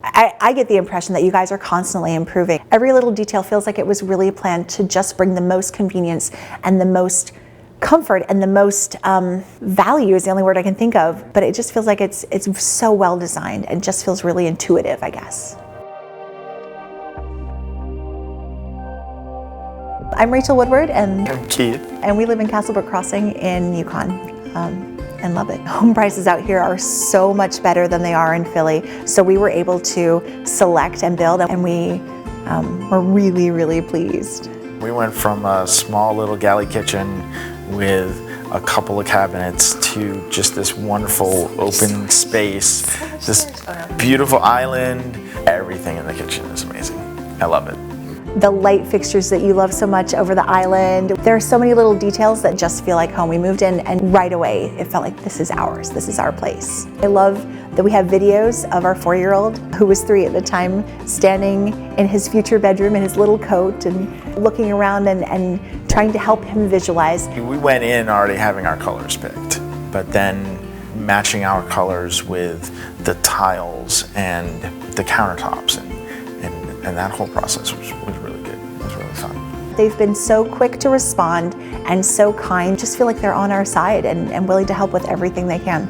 I get the impression that you guys are constantly improving. Every little detail feels like it was really planned to just bring the most convenience and the most comfort and the most value is the only word I can think of, but it just feels like it's so well designed and just feels really intuitive, I guess. I'm Rachel Woodward, and I'm Keith. And we live in Castlebrook Crossing in Yukon, and love it. Home prices out here are so much better than they are in Philly, so we were able to select and build, and we were really, really pleased. We went from a small little galley kitchen with a couple of cabinets to just this wonderful open space, this beautiful island. Everything in the kitchen is amazing. I love it. The light fixtures that you love so much over the island. There are so many little details that just feel like home. We moved in and right away it felt like this is ours, this is our place. I love that we have videos of our 4-year-old, who was 3 at the time, standing in his future bedroom in his little coat and looking around and trying to help him visualize. We went in already having our colors picked, but then matching our colors with the tiles and the countertops and that whole process was really good. It was really fun. They've been so quick to respond and so kind. Just feel like they're on our side and willing to help with everything they can.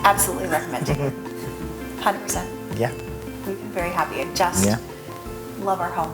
Absolutely recommending it. 100%. Yeah. We've been very happy and just love our home.